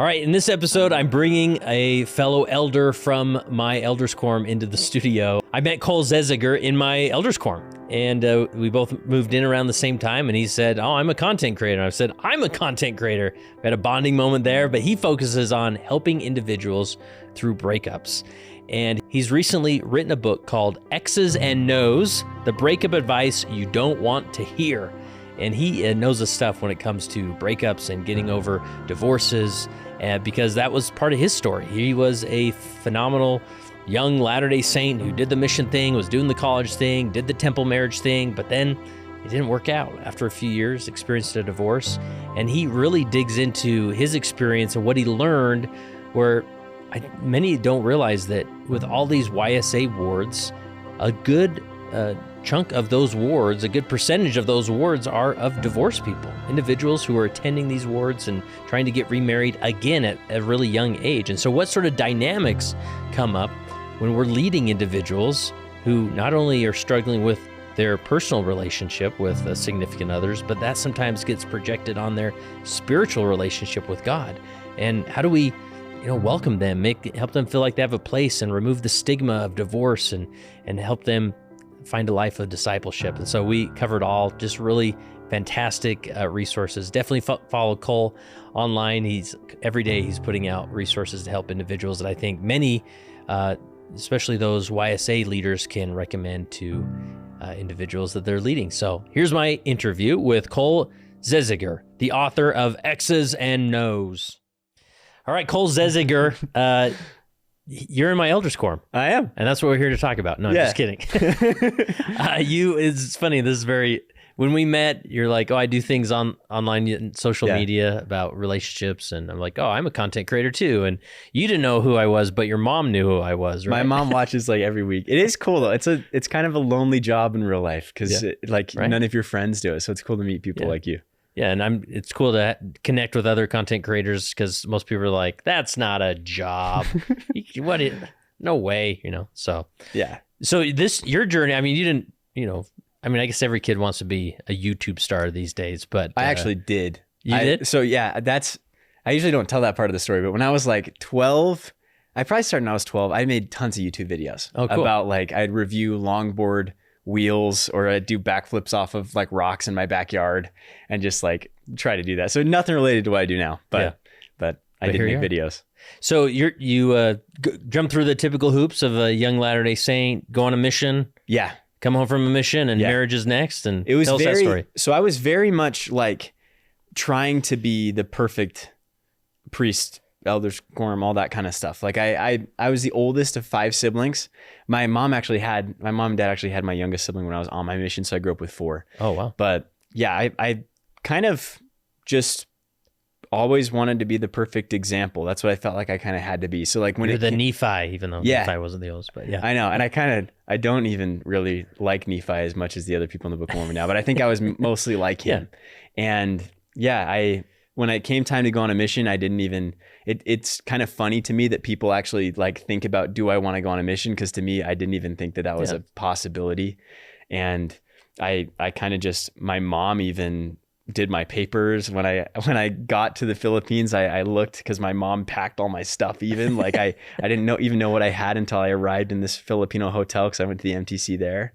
All right, in this episode, I'm bringing a fellow elder from my elders quorum into the studio. I met Cole Zesiger in my elders quorum, and we both moved in around the same time, and he said, oh, I'm a content creator. And I said, I'm a content creator. We had a bonding moment there, but he focuses on helping individuals through breakups. And he's recently written a book called X's and No's, the breakup advice you don't want to hear. And he knows his stuff when it comes to breakups and getting over divorces, because that was part of his story. He was a phenomenal young Latter-day Saint who did the mission thing, was doing the college thing, did the temple marriage thing, but then it didn't work out. After a few years, experienced a divorce, and he really digs into his experience and what he learned, where many don't realize that with all these YSA wards, a good chunk of those wards, a good percentage of those wards are of divorced people, individuals who are attending these wards and trying to get remarried again at a really young age. And so what sort of dynamics come up when we're leading individuals who not only are struggling with their personal relationship with significant others, but that sometimes gets projected on their spiritual relationship with God? And how do we welcome them, help them feel like they have a place, and remove the stigma of divorce, and help them find a life of discipleship? And so we covered all, just really fantastic resources. Definitely follow Cole online. Every day he's putting out resources to help individuals that I think many, especially those YSA leaders, can recommend to individuals that they're leading. So here's my interview with Cole Zesiger, the author of X's and No's. All right, Cole Zesiger, you're in my elders quorum. I am. And that's what we're here to talk about. No, I'm just kidding. It's funny. When we met, you're like, oh, I do things online and social media about relationships. And I'm like, oh, I'm a content creator too. And you didn't know who I was, but your mom knew who I was, right? My mom watches like every week. It is cool though. It's kind of a lonely job in real life because none of your friends do it. So it's cool to meet people like you. Yeah, and it's cool to connect with other content creators, because most people are like, that's not a job. No way, So yeah. So your journey, I mean, you didn't, I guess every kid wants to be a YouTube star these days, but I actually did. You did? So yeah, I usually don't tell that part of the story, but when I was like 12, I probably started when I was 12. I made tons of YouTube videos about I'd review longboard wheels, or I'd do backflips off of like rocks in my backyard and just like try to do that. So nothing related to what I do now, but I did make videos. So you jump through the typical hoops of a young Latter-day Saint, go on a mission. Yeah. Come home from a mission, and marriage is next. And it was tell us that story. So I was very much like trying to be the perfect priest, elders quorum, all that kind of stuff. Like I was the oldest of 5 siblings. My mom and dad actually had my youngest sibling when I was on my mission. So I grew up with 4. Oh, wow. But yeah, I kind of just always wanted to be the perfect example. That's what I felt like I kind of had to be. So like when you're the Nephi, even though Nephi wasn't the oldest, but yeah. I know. And I don't even really like Nephi as much as the other people in the Book of Mormon now, but I think I was mostly like him. And yeah, when it came time to go on a mission, I didn't even, it's kind of funny to me that people actually like think about, do I want to go on a mission? Because to me, I didn't even think that was a possibility. And I kind of just, my mom even did my papers. When I got to the Philippines, I looked, because my mom packed all my stuff even. Like I didn't even know what I had until I arrived in this Filipino hotel, because I went to the MTC there.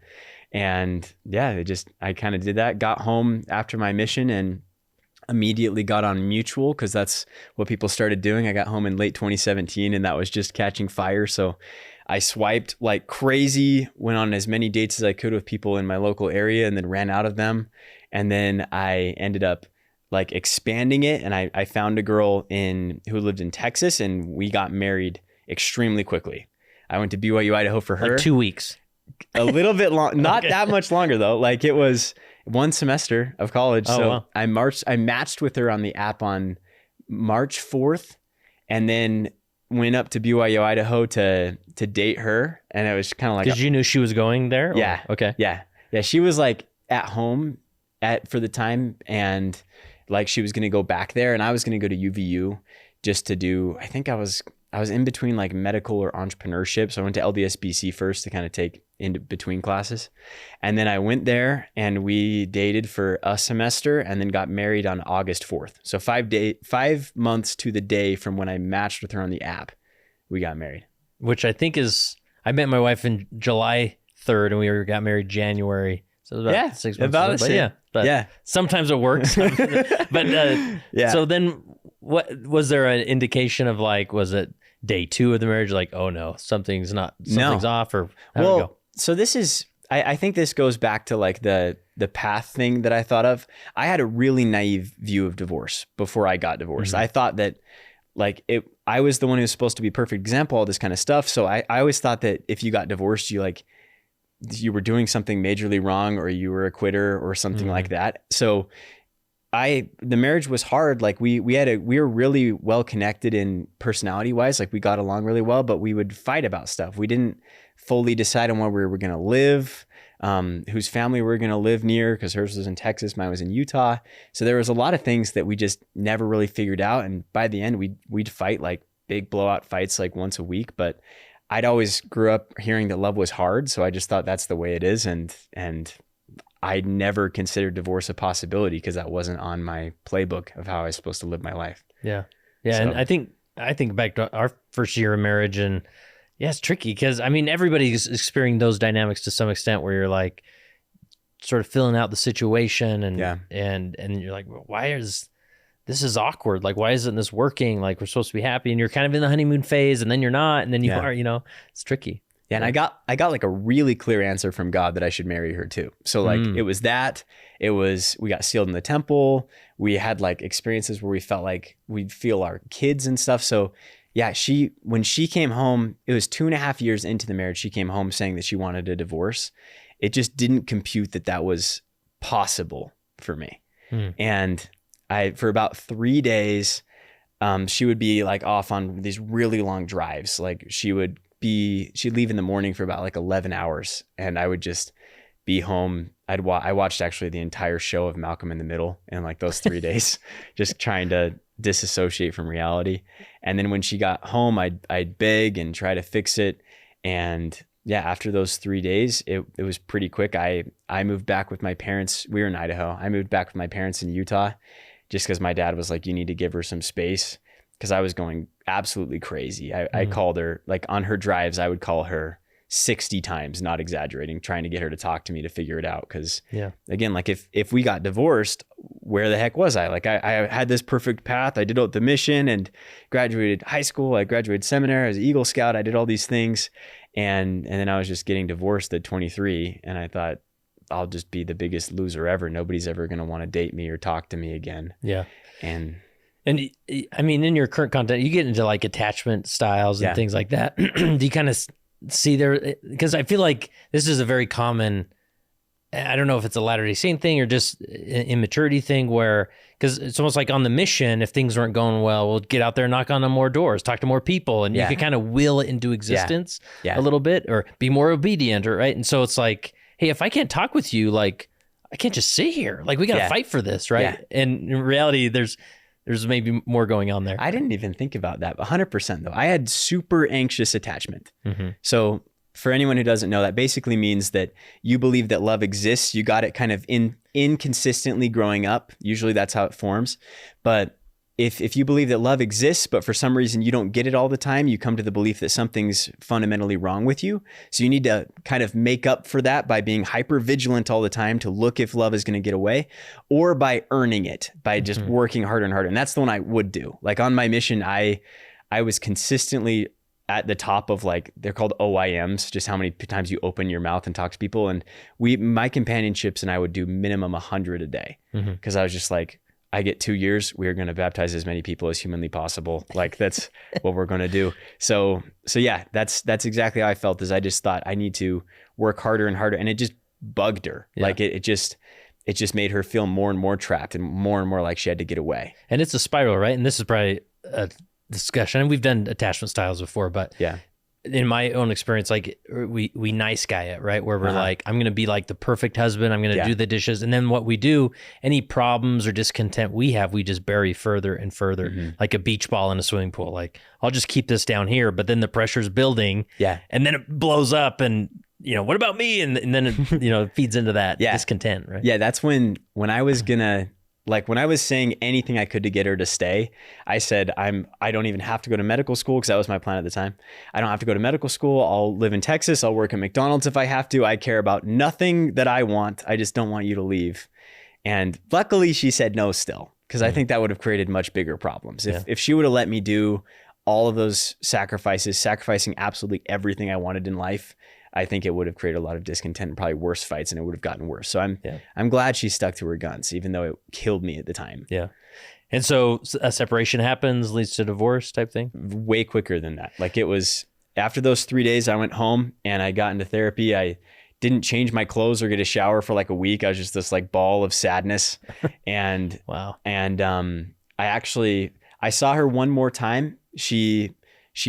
And yeah, I kind of did that, got home after my mission, and immediately got on Mutual, because that's what people started doing. I got home in late 2017, and that was just catching fire. So I swiped like crazy, went on as many dates as I could with people in my local area, and then ran out of them. And then I ended up like expanding it, and I found a girl who lived in Texas, and we got married extremely quickly. I went to BYU, Idaho for her. Like 2 weeks. A little bit long, not that much longer though. Like it was 1 semester of college. Oh, so wow. I matched with her on the app on March 4th, and then went up to BYU, Idaho to date her. And it was kind of like, because you knew she was going there? Yeah. Okay. Yeah. She was like at home for the time, and like she was going to go back there, and I was going to go to UVU just to do, I think I was I was in between like medical or entrepreneurship. So I went to LDSBC first to kind of take in between classes. And then I went there and we dated for a semester and then got married on August 4th. So 5 months to the day from when I matched with her on the app, we got married. Which I think I met my wife in July 3rd and we got married January. So it was about 6 months about ago. But sometimes it works. But so then was there an indication of like, was it day 2 of the marriage? Like, oh no, something's off, or how did it go? So this is, I think this goes back to like the path thing that I thought of. I had a really naive view of divorce before I got divorced. I thought that like I was the one who was supposed to be a perfect example, all this kind of stuff. So I always thought that if you got divorced, you were doing something majorly wrong, or you were a quitter or something like that. So the marriage was hard. Like we were really well connected in personality wise. Like we got along really well, but we would fight about stuff. We didn't fully decide on where we were going to live, whose family we were going to live near, because hers was in Texas, mine was in Utah. So there was a lot of things that we just never really figured out. And by the end, we'd fight like big blowout fights like once a week. But I'd always grew up hearing that love was hard. So I just thought that's the way it is. And I never considered divorce a possibility because that wasn't on my playbook of how I was supposed to live my life. Yeah. Yeah. So. And I think back to our first year of marriage, and yeah, it's tricky because I mean, everybody's experiencing those dynamics to some extent where you're like sort of filling out the situation and you're like, why is this awkward? Like, why isn't this working? Like, we're supposed to be happy, and you're kind of in the honeymoon phase, and then you're not, and then you are, it's tricky. Yeah, and I got like a really clear answer from God that I should marry her too. So like it was we got sealed in the temple. We had like experiences where we felt like we'd feel our kids and stuff. So yeah, when she came home, it was 2.5 years into the marriage, she came home saying that she wanted a divorce. It just didn't compute that was possible for me. And for about 3 days, she would be like off on these really long drives. Like she'd leave in the morning for about like 11 hours, and I would just be home. I watched actually the entire show of Malcolm in the Middle in like those 3 days, just trying to disassociate from reality. And then when she got home, I'd beg and try to fix it. And yeah, after those 3 days, it was pretty quick. I moved back with my parents. We were in Idaho. I moved back with my parents in Utah just because my dad was like, you need to give her some space, because I was going absolutely crazy. I called her, like on her drives, I would call her 60 times, not exaggerating, trying to get her to talk to me to figure it out. Because again, like if we got divorced, where the heck was I? Like I had this perfect path. I did the mission and graduated high school. I graduated seminary. I was an Eagle Scout. I did all these things. And then I was just getting divorced at 23. And I thought, I'll just be the biggest loser ever. Nobody's ever going to want to date me or talk to me again. Yeah. And I mean, in your current content, you get into like attachment styles and things like that. Do you kind of see there? Because I feel like this is a very common, I don't know if it's a Latter-day Saint thing or just an immaturity thing, where, because it's almost like on the mission, if things weren't going well, we'll get out there, knock on more doors, talk to more people, and you can kind of will it into existence a little bit, or be more obedient, or right? And so it's like, hey, if I can't talk with you, like I can't just sit here. Like we got to fight for this, right? Yeah. And in reality, there's maybe more going on there. I didn't even think about that, but 100% though. I had super anxious attachment. So for anyone who doesn't know, that basically means that you believe that love exists. You got it kind of inconsistently growing up. Usually that's how it forms. But if you believe that love exists, but for some reason you don't get it all the time, you come to the belief that something's fundamentally wrong with you. So you need to kind of make up for that by being hyper vigilant all the time to look if love is going to get away, or by earning it, by just working harder and harder. And that's the one I would do. Like on my mission, I was consistently at the top of, like, they're called OIMs, just how many times you open your mouth and talk to people. And my companionships and I would do minimum 100 a day, because I was just like, I get 2 years, we're going to baptize as many people as humanly possible. Like that's what we're going to do. So yeah, that's exactly how I felt. Is I just thought I need to work harder and harder. And it just bugged her. Yeah. Like it just made her feel more and more trapped and more like she had to get away. And it's a spiral, right? And this is probably a discussion, and we've done attachment styles before, but in my own experience, like we nice guy it, right? Where we're like, I'm going to be like the perfect husband. I'm going to do the dishes. And then what we do, any problems or discontent we have, we just bury further and further, like a beach ball in a swimming pool. Like, I'll just keep this down here, but then the pressure's building. Yeah. And then it blows up and, what about me? And then it, feeds into that discontent, right? Yeah. That's when I was gonna, like when I was saying anything I could to get her to stay, I said, I don't even have to go to medical school, because that was my plan at the time. I don't have to go to medical school. I'll live in Texas. I'll work at McDonald's if I have to. I care about nothing that I want. I just don't want you to leave. And luckily she said no still, because I think that would have created much bigger problems. If she would have let me do all of those sacrificing absolutely everything I wanted in life, I think it would have created a lot of discontent and probably worse fights, and it would have gotten worse. So I'm glad she stuck to her guns, even though it killed me at the time. Yeah. And so a separation happens, leads to divorce type thing? Way quicker than that. Like, it was after those 3 days, I went home and I got into therapy. I didn't change my clothes or get a shower for like a week. I was just this like ball of sadness. And wow. And I saw her one more time. She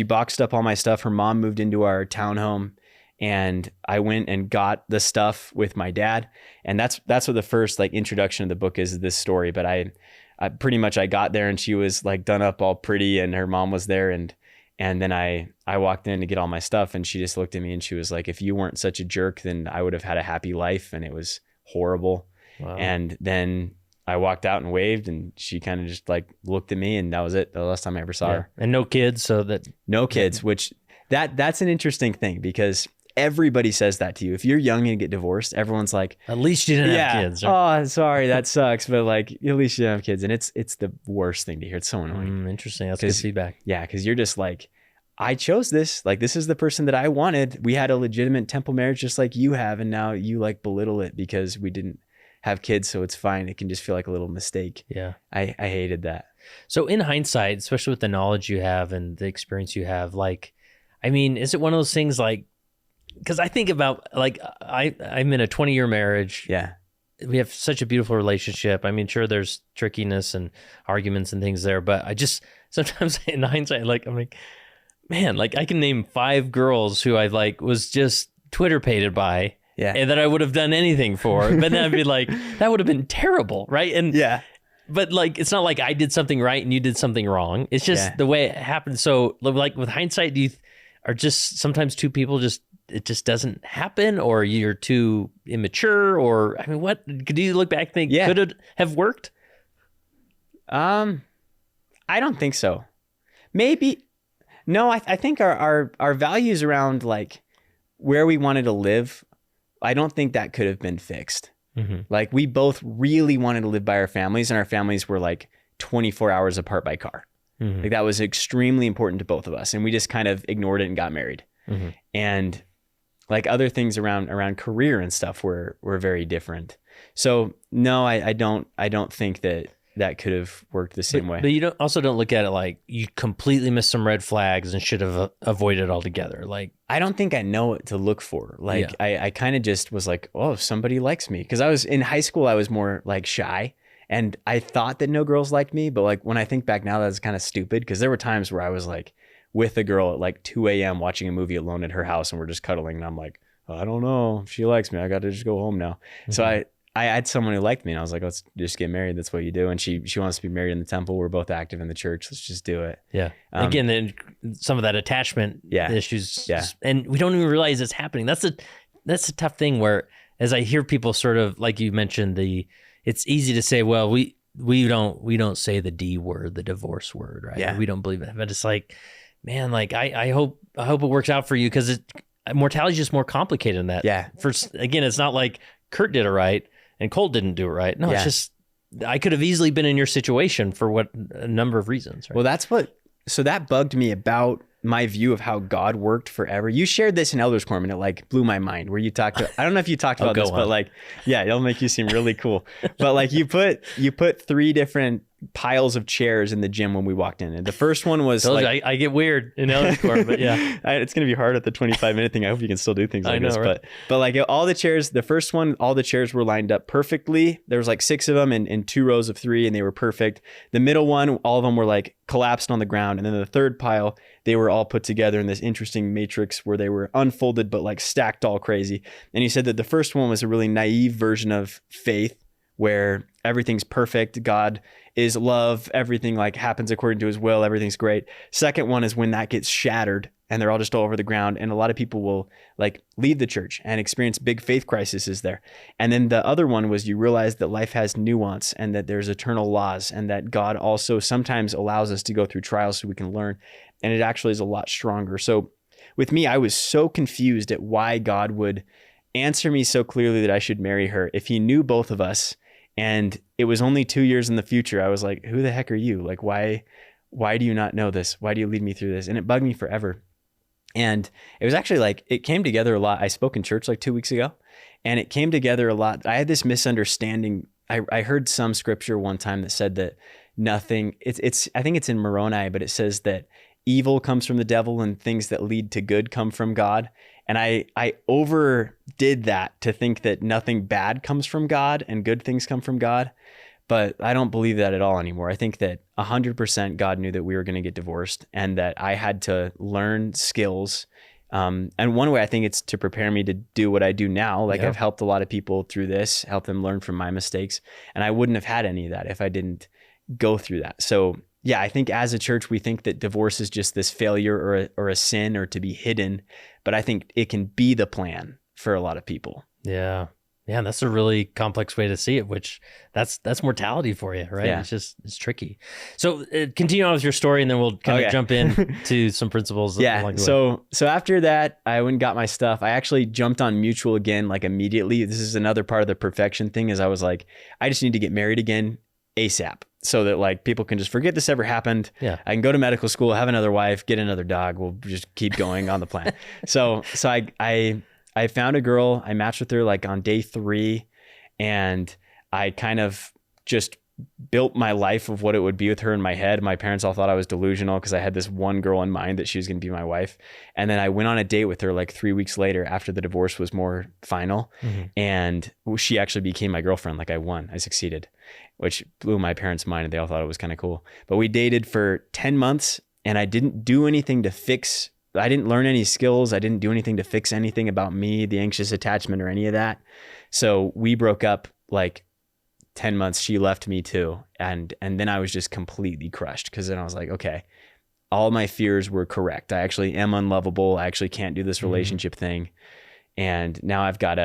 boxed up all my stuff. Her mom moved into our townhome. And I went and got the stuff with my dad. And that's what the first like introduction of the book is, this story. But I pretty much, I got there and she was like done up all pretty and her mom was there. And then I walked in to get all my stuff and she just looked at me and she was like, if you weren't such a jerk, then I would have had a happy life. And it was horrible. Wow. And then I walked out and waved and she kind of just like looked at me, and that was it. The last time I ever saw her. And no kids. No kids, which that's an interesting thing, because everybody says that to you. If you're young and get divorced, everyone's like, at least you didn't have kids. Right? Oh, sorry, that sucks. But like, at least you didn't have kids. And it's the worst thing to hear. It's so annoying. Interesting. That's good feedback. Yeah. Because you're just like, I chose this. Like, this is the person that I wanted. We had a legitimate temple marriage just like you have. And now you like belittle it because we didn't have kids. So it's fine. It can just feel like a little mistake. Yeah. I hated that. So in hindsight, especially with the knowledge you have and the experience you have, like, I mean, is it one of those things like, because I think about, like, I'm in a 20-year marriage. Yeah. We have such a beautiful relationship. I mean, sure, there's trickiness and arguments and things there, but I just, sometimes in hindsight, like, I'm like, man, like, I can name 5 girls who I like was just Twitter pated by, and that I would have done anything for. But then I'd be like, that would have been terrible, right? And but like, it's not like I did something right and you did something wrong. It's just the way it happened. So like with hindsight, are just sometimes two people it just doesn't happen, or you're too immature, or I mean, what could you look back and think could it have worked? I don't think so. Maybe. No, I think our values around like where we wanted to live, I don't think that could have been fixed. Mm-hmm. Like, we both really wanted to live by our families, and our families were like 24 hours apart by car. Mm-hmm. Like, that was extremely important to both of us, and we just kind of ignored it and got married. Mm-hmm. And like other things around career and stuff were very different. So no, I don't think that could have worked the same way. But you don't look at it like you completely missed some red flags and should have avoided altogether. Like, I don't think I know what to look for. Like, I kind of just was like, oh, somebody likes me. Because I was in high school, I was more like shy. And I thought that no girls liked me. But like, when I think back now, that's kind of stupid. Because there were times where I was like with a girl at like 2 a.m. watching a movie alone at her house, and we're just cuddling. And I'm like, I don't know if she likes me. I got to just go home now. Mm-hmm. So I had someone who liked me, and I was like, let's just get married. That's what you do. And she wants to be married in the temple. We're both active in the church. Let's just do it. Yeah. Again, then some of that attachment issues. Yeah. And we don't even realize it's happening. That's a tough thing where, as I hear people sort of, like you mentioned, it's easy to say, well, we don't say the D word, the divorce word, right? Yeah. We don't believe it. But it's like, man, like I hope it works out for you, because mortality is just more complicated than that. Yeah. Again, it's not like Kurt did it right and Cole didn't do it right. No, it's just, I could have easily been in your situation for a number of reasons. Right? Well, so that bugged me about my view of how God worked forever. You shared this in Elders Quorum, and it like blew my mind, where you talked I don't know if you talked about this, but like, it'll make you seem really cool. But like, you put 3 different piles of chairs in the gym when we walked in. And the first one was I get weird in Elder's Corps, but yeah. It's going to be hard at the 25-minute thing. I hope you can still do things like this. Right? But like all the chairs, the first one, all the chairs were lined up perfectly. There was like 6 of them in 2 rows of 3, and they were perfect. The middle one, all of them were like collapsed on the ground. And then the third pile, they were all put together in this interesting matrix where they were unfolded, but like stacked all crazy. And he said that the first one was a really naive version of faith, where everything's perfect. God is love. Everything like happens according to his will. Everything's great. Second one is when that gets shattered and they're all just all over the ground. And a lot of people will like leave the church and experience big faith crises there. And then the other one was you realize that life has nuance and that there's eternal laws and that God also sometimes allows us to go through trials so we can learn. And it actually is a lot stronger. So with me, I was so confused at why God would answer me so clearly that I should marry her if he knew both of us. And it was only 2 years in the future. I was like, who the heck are you? Like, why do you not know this? Why do you lead me through this? And it bugged me forever. And it was actually like, it came together a lot. I spoke in church like 2 weeks ago, and it came together a lot. I had this misunderstanding. I heard some scripture one time that said that nothing, I think it's in Moroni, but it says that evil comes from the devil and things that lead to good come from God. And I overdid that to think that nothing bad comes from God and good things come from God. But I don't believe that at all anymore. I think that 100% God knew that we were going to get divorced and that I had to learn skills. And one way I think it's to prepare me to do what I do now. Like I've helped a lot of people through this, help them learn from my mistakes. And I wouldn't have had any of that if I didn't go through that. So yeah, I think as a church, we think that divorce is just this failure or a sin or to be hidden. But I think it can be the plan for a lot of people. Yeah. Yeah, that's a really complex way to see it, which that's mortality for you, right? Yeah. It's tricky. So continue on with your story, and then we'll kind of jump in to some principles. Yeah. Along the way. So after that, I went and got my stuff. I actually jumped on Mutual again, like immediately. This is another part of the perfection thing is I was like, I just need to get married again ASAP so that like people can just forget this ever happened. Yeah. I can go to medical school, have another wife, get another dog. We'll just keep going on the plan. So I found a girl, I matched with her like on day 3, and I kind of just built my life of what it would be with her in my head. My parents all thought I was delusional because I had this one girl in mind that she was going to be my wife. And then I went on a date with her like 3 weeks later after the divorce was more final. Mm-hmm. And she actually became my girlfriend. Like I won, I succeeded, which blew my parents' mind and they all thought it was kind of cool. But we dated for 10 months and I didn't do anything to fix. I didn't learn any skills. I didn't do anything to fix anything about me, the anxious attachment or any of that. So we broke up like 10 months. She left me too. And then I was just completely crushed because then I was like, okay, all my fears were correct. I actually am unlovable. I actually can't do this relationship thing. And now I've got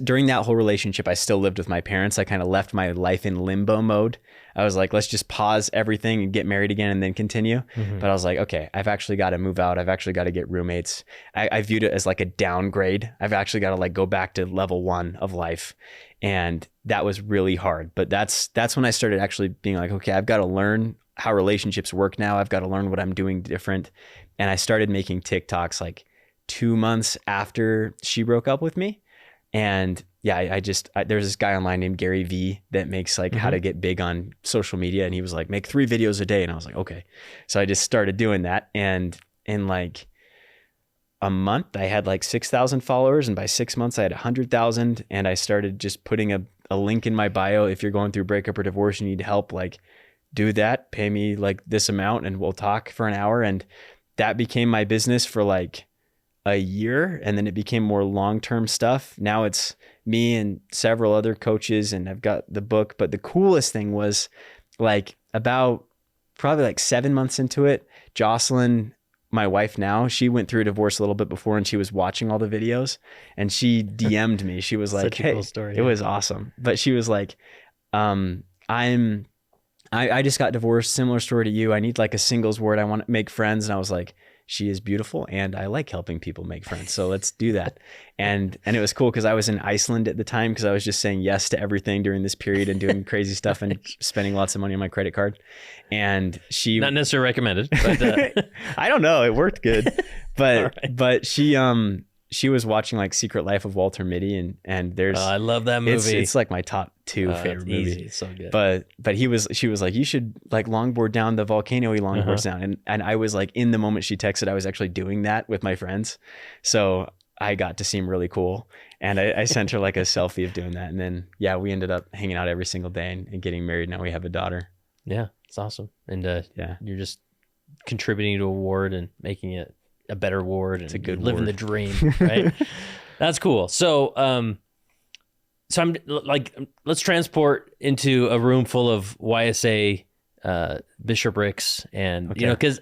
during that whole relationship, I still lived with my parents. I kind of left my life in limbo mode. I was like, let's just pause everything and get married again and then continue. Mm-hmm. But I was like, okay, I've actually got to move out. I've actually got to get roommates. I viewed it as like a downgrade. I've actually got to like go back to level 1 of life. And that was really hard. But that's when I started actually being like, okay, I've got to learn how relationships work now. I've got to learn what I'm doing different. And I started making TikToks like 2 months after she broke up with me. And yeah, there's this guy online named Gary V that makes like how to get big on social media. And he was like, make 3 videos a day. And I was like, okay. So I just started doing that. And in like a month, I had like 6,000 followers. And by 6 months, I had 100,000. And I started just putting a link in my bio. If you're going through breakup or divorce, you need help, like do that, pay me like this amount and we'll talk for an hour. And that became my business for like a year, and then it became more long-term stuff. Now it's me and several other coaches, and I've got the book. But the coolest thing was like about probably like 7 months into it, Jocelyn, my wife now, she went through a divorce a little bit before and she was watching all the videos and she DM'd me. She was like, hey, cool story, it was awesome. But she was like, I just got divorced, similar story to you. I need like a singles word. I want to make friends. And I was like, she is beautiful and I like helping people make friends. So let's do that. And it was cool because I was in Iceland at the time because I was just saying yes to everything during this period and doing crazy stuff and spending lots of money on my credit card. And she... Not necessarily recommended, but... I don't know. It worked good. But, right. but she she was watching like Secret Life of Walter Mitty, and there's I love that movie. It's like my top 2 favorite movies. It's so good. But she was like, you should like longboard down the volcano he longboards down. And I was like, in the moment she texted, I was actually doing that with my friends. So I got to seem really cool. And I sent her like a selfie of doing that. And then, yeah, we ended up hanging out every single day and getting married. Now we have a daughter. Yeah, it's awesome. And yeah, you're just contributing to a ward and making it a better ward. It's and a good living ward. the dream, right? That's cool. So, so I'm like, let's transport into a room full of YSA bishoprics, and you know, because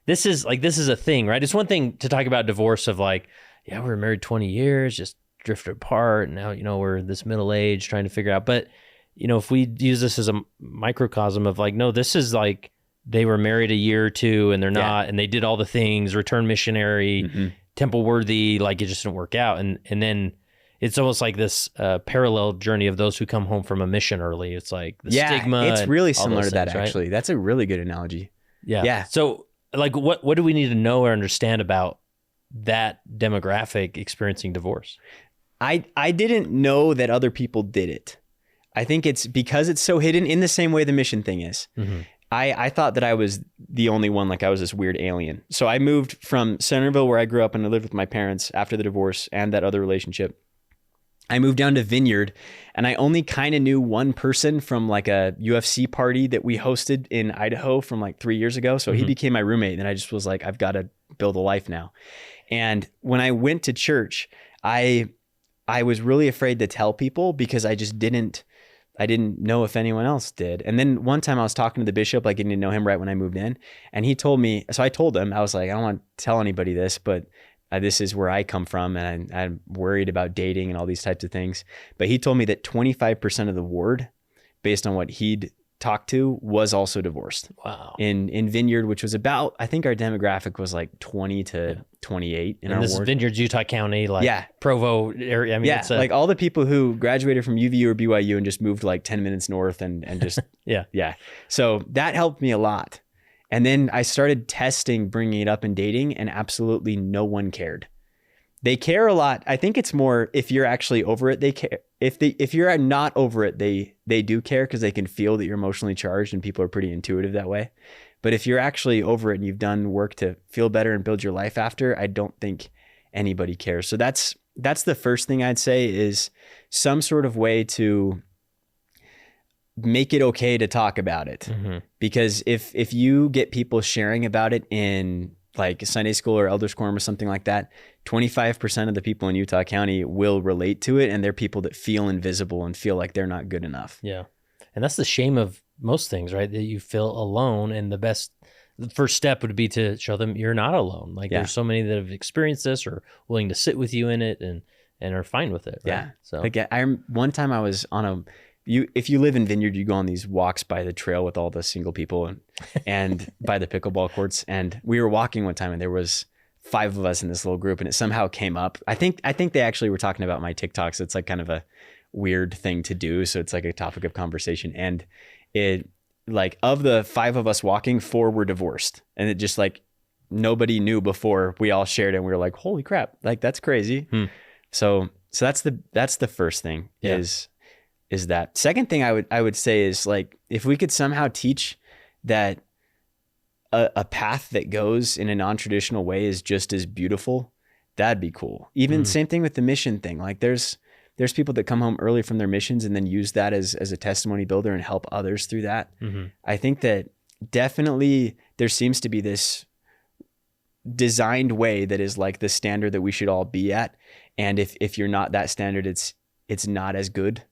this is a thing, right? It's one thing to talk about divorce of like, yeah, we were married 20 years, just drifted apart, and now, you know, we're this middle age trying to figure out. But you know, if we use this as a microcosm of like, no, this is like they were married a year or two and they're not, and they did all the things, return missionary, temple worthy, like it just didn't work out, and then it's almost like this parallel journey of those who come home from a mission early. It's like the stigma. It's really similar to that, things, right? actually. That's a really good analogy. Yeah. So like, what do we need to know or understand about that demographic experiencing divorce? I didn't know that other people did it. I think it's because it's so hidden, in the same way the mission thing is. I thought that I was the only one, like I was this weird alien. So I moved from Centerville, where I grew up and I lived with my parents after the divorce and that other relationship. I moved down to Vineyard, and I only kind of knew one person from like a UFC party that we hosted in Idaho from like 3 years ago. So he became my roommate, and I just was like, I've got to build a life now. And when I went to church, I was really afraid to tell people because I didn't know if anyone else did. And then one time I was talking to the bishop, like getting to know him right when I moved in, and he told me, so I told him, I was like, I don't want to tell anybody this, but this is where I come from, and I'm worried about dating and all these types of things. But he told me that 25% of the ward, based on what he'd talked to, was also divorced. Wow. In Vineyard, which was about, I think our demographic was like 20 to 28 in our ward. This is Vineyard, Utah County, like Provo area. I mean, it's like all the people who graduated from UVU or BYU and just moved like 10 minutes north and just, yeah. So that helped me a lot. And then I started testing bringing it up in dating, and absolutely no one cared. They care a lot. I think it's more if you're actually over it, they care. If you're not over it, they do care because they can feel that you're emotionally charged, and people are pretty intuitive that way. But if you're actually over it and you've done work to feel better and build your life after, I don't think anybody cares. So that's the first thing I'd say, is some sort of way to make it okay to talk about it. Because if you get people sharing about it in like Sunday school or Elders Quorum or something like that, 25% of the people in Utah County will relate to it, and they're people that feel invisible and feel like they're not good enough. Yeah. And that's the shame of most things, right? That you feel alone, and the first step would be to show them you're not alone. Like there's so many that have experienced this or willing to sit with you in it and are fine with it. Right? Yeah. So like one time I was on if you live in Vineyard, you go on these walks by the trail with all the single people and by the pickleball courts. And we were walking one time, and there was 5 of us in this little group, and it somehow came up. I think they actually were talking about my TikTok. So it's like kind of a weird thing to do. So it's like a topic of conversation. And it, like, of the 5 of us walking, 4 were divorced. And it just like, nobody knew before we all shared it. And we were like, holy crap, like that's crazy. So that's the first thing is that. Second thing I would say is, like, if we could somehow teach that a path that goes in a non-traditional way is just as beautiful, that'd be cool. Even same thing with the mission thing. Like there's people that come home early from their missions and then use that as a testimony builder and help others through that. I think that definitely there seems to be this designed way that is like the standard that we should all be at. And if you're not that standard, it's not as good.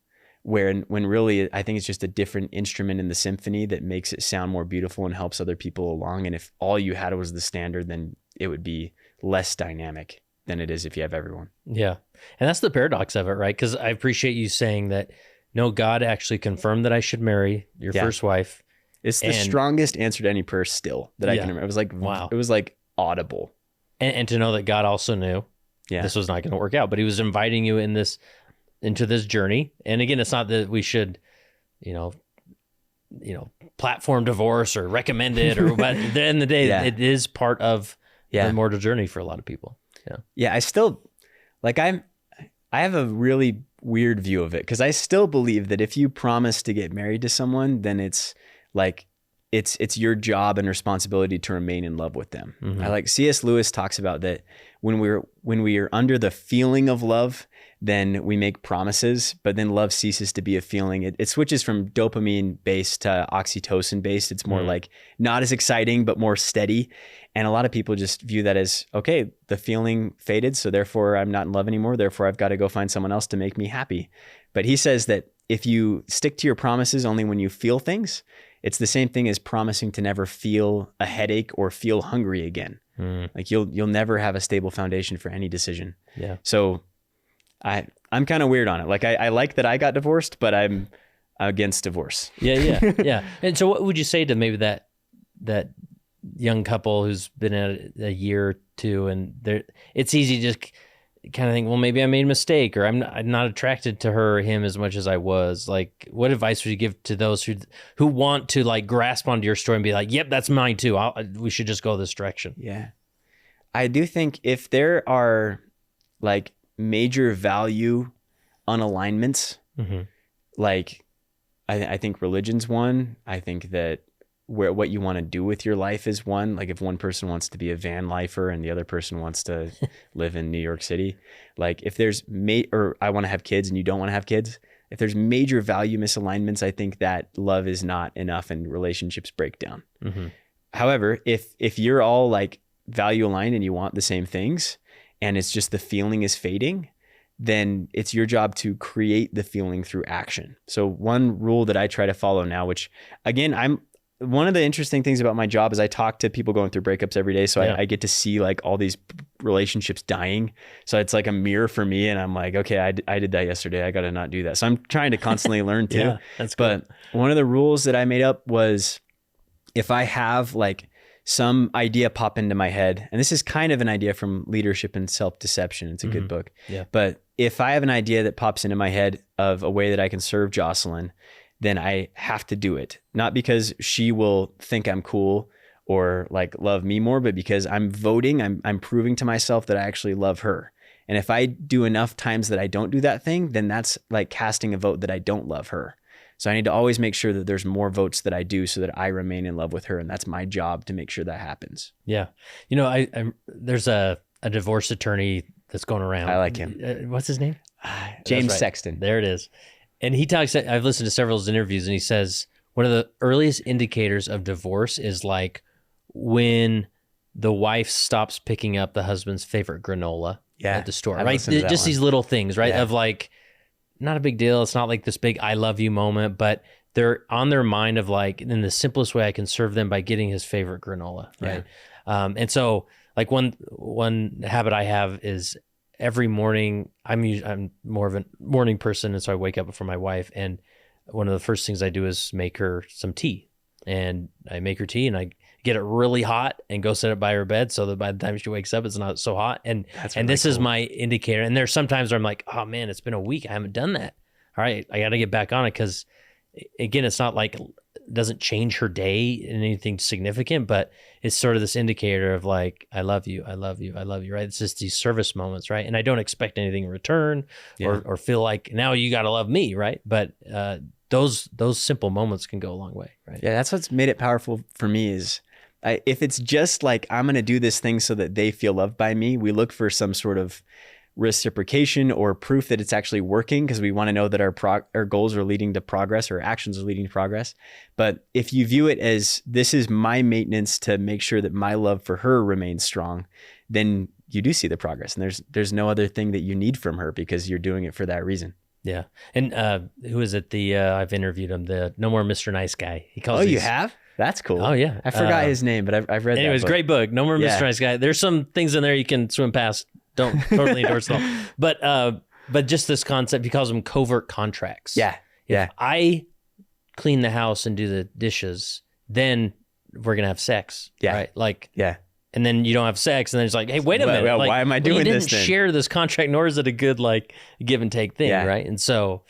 When really, I think it's just a different instrument in the symphony that makes it sound more beautiful and helps other people along. And if all you had was the standard, then it would be less dynamic than it is if you have everyone. Yeah. And that's the paradox of it, right? Because I appreciate you saying that, no, God actually confirmed that I should marry your first wife. It's the strongest answer to any prayer still that I can remember. It was like, wow. It was like audible. And to know that God also knew this was not going to work out, but he was inviting you into this journey. And again, it's not that we should, platform divorce or recommend it, but at the end of the day, it is part of the mortal journey for a lot of people. Yeah. Yeah. like I have a really weird view of it, because I still believe that if you promise to get married to someone, then it's like it's your job and responsibility to remain in love with them. Mm-hmm. I like C.S. Lewis talks about that when we are under the feeling of love, then we make promises, but then love ceases to be a feeling. It switches from dopamine based to oxytocin based. It's more like not as exciting, but more steady. And a lot of people just view that as, okay, the feeling faded, so therefore I'm not in love anymore. Therefore I've got to go find someone else to make me happy. But he says that if you stick to your promises only when you feel things, it's the same thing as promising to never feel a headache or feel hungry again. Like you'll never have a stable foundation for any decision. Yeah. So I'm kind of weird on it. Like I like that I got divorced, but I'm against divorce. Yeah. And so what would you say to maybe that young couple who's been at it a year or two, and it's easy to just kind of think, well, maybe I made a mistake, or I'm not attracted to her or him as much as I was. Like, what advice would you give to those who want to like grasp onto your story and be like, yep, that's mine too. We should just go this direction. Yeah. I do think if there are like major value unalignments, like I think religion's one. I think that what you want to do with your life is one. Like if one person wants to be a van lifer and the other person wants to live in New York City, like if there's or I want to have kids and you don't want to have kids, if there's major value misalignments, I think that love is not enough and relationships break down. However, if you're all like value aligned and you want the same things and it's just the feeling is fading, then it's your job to create the feeling through action. So one rule that I try to follow now, which again, one of the interesting things about my job is I talk to people going through breakups every day. So I get to see like all these relationships dying. So it's like a mirror for me. And I'm like, okay, I did that yesterday. I got to not do that. So I'm trying to constantly learn too. Yeah, that's good. But one of the rules that I made up was if I have like some idea pop into my head, and this is kind of an idea from Leadership and Self-Deception. It's a good book. Yeah. But if I have an idea that pops into my head of a way that I can serve Jocelyn, then I have to do it. Not because she will think I'm cool or like love me more, but because I'm voting, I'm proving to myself that I actually love her. And if I do enough times that I don't do that thing, then that's like casting a vote that I don't love her. So I need to always make sure that there's more votes that I do so that I remain in love with her. And that's my job to make sure that happens. Yeah. You know, there's a divorce attorney that's going around. I like him. What's his name? James right. Sexton. There it is. And he talks, I've listened to several of his interviews, and he says one of the earliest indicators of divorce is like when the wife stops picking up the husband's favorite granola at the store, right? Just these little things, right? Of like, not a big deal. It's not like this big I love you moment, but they're on their mind of like, in the simplest way I can serve them by getting his favorite granola, right? And so like one habit I have is every morning, I'm more of a morning person, and so I wake up before my wife, and one of the first things I do is make her some tea. And I make her tea, and I get it really hot and go set it by her bed so that by the time she wakes up, it's not so hot. And this is my indicator. And there's sometimes where I'm like, oh man, it's been a week. I haven't done that. All right, I got to get back on it, because again, it's not like it doesn't change her day in anything significant, but it's sort of this indicator of like, I love you, I love you, I love you, right? It's just these service moments, right? And I don't expect anything in return or feel like now you got to love me, right? But those simple moments can go a long way, right? Yeah, that's what's made it powerful for me is if it's just like, I'm going to do this thing so that they feel loved by me, we look for some sort of reciprocation or proof that it's actually working, because we want to know that our goals are leading to progress, or actions are leading to progress. But if you view it as this is my maintenance to make sure that my love for her remains strong, then you do see the progress, and there's no other thing that you need from her because you're doing it for that reason. Yeah. And who is it? I've interviewed him, the No More Mr. Nice Guy. He calls you have? That's cool. Oh yeah. I forgot his name, but I've read that. Anyways, great book. No More Mr. Nice Guy. There's some things in there you can swim past. Don't totally endorse it all. But just this concept, he calls them covert contracts. Yeah. If I clean the house and do the dishes, then we're going to have sex. Yeah. Right? Like, yeah. And then you don't have sex, and then it's like, hey, wait a minute. Like, why am I doing this? You didn't share this contract, nor is it a good like give and take thing, right? And so,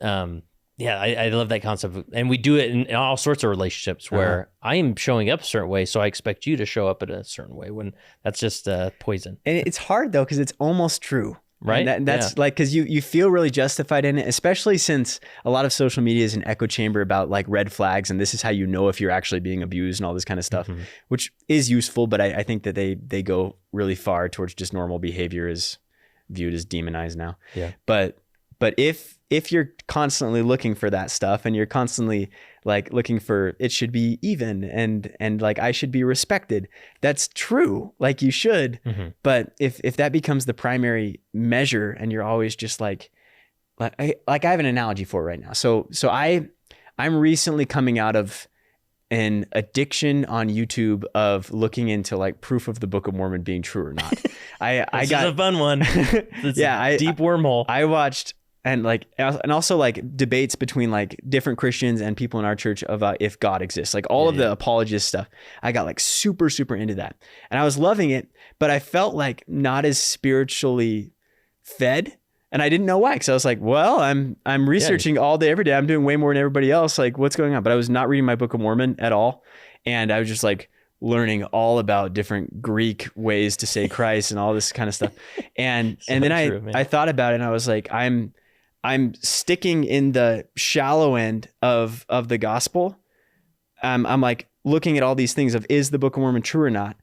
I love that concept, and we do it in all sorts of relationships where I am showing up a certain way, so I expect you to show up in a certain way. When that's just poison. And it's hard though, because it's almost true. Right. And that's like, cause you feel really justified in it, especially since a lot of social media is an echo chamber about like red flags. And this is how you know if you're actually being abused and all this kind of stuff, which is useful. But I think that they go really far towards just normal behavior is viewed as demonized now. Yeah. But if you're constantly looking for that stuff and you're constantly like looking for it should be even and like I should be respected, that's true. Like you should. But if that becomes the primary measure and you're always just like I have an analogy for it right now. So I'm recently coming out of an addiction on YouTube of looking into like proof of the Book of Mormon being true or not. This is a fun one. Deep wormhole. I watched and also like debates between like different Christians and people in our church about if God exists, like all of the apologist stuff. I got like super into that and I was loving it, but I felt like not as spiritually fed. And I didn't know why, because I was like, well, I'm researching all day, every day. I'm doing way more than everybody else. Like, what's going on? But I was not reading my Book of Mormon at all. And I was just like learning all about different Greek ways to say Christ and all this kind of stuff. And and then I thought about it and I was like, I'm sticking in the shallow end of the gospel. I'm like looking at all these things of, is the Book of Mormon true or not?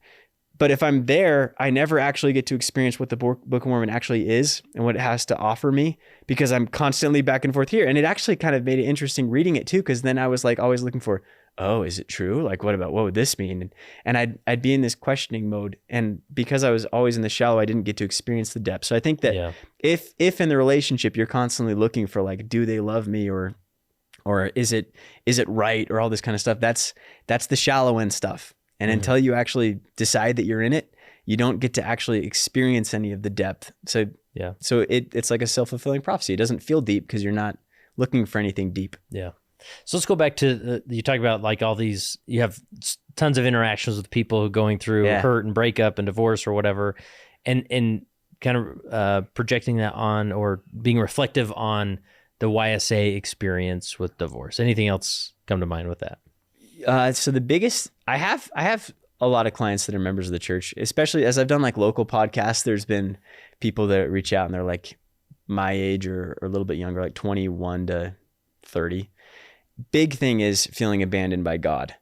But if I'm there, I never actually get to experience what the Book of Mormon actually is and what it has to offer me, because I'm constantly back and forth here. And it actually kind of made it interesting reading it too, because then I was like always looking for, oh, is it true? Like, what would this mean? And I'd be in this questioning mode. And because I was always in the shallow, I didn't get to experience the depth. So I think that if in the relationship you're constantly looking for like, do they love me or is it right or all this kind of stuff, that's the shallow end stuff. And until you actually decide that you're in it, you don't get to actually experience any of the depth. So it's like a self-fulfilling prophecy. It doesn't feel deep because you're not looking for anything deep. Yeah. So let's go back to, you talk about like all these, you have tons of interactions with people going through hurt and breakup and divorce or whatever, and kind of projecting that on or being reflective on the YSA experience with divorce. Anything else come to mind with that? So the biggest, I have a lot of clients that are members of the church, especially as I've done like local podcasts. There's been people that reach out and they're like my age or a little bit younger, like 21 to 30. Big thing is feeling abandoned by God,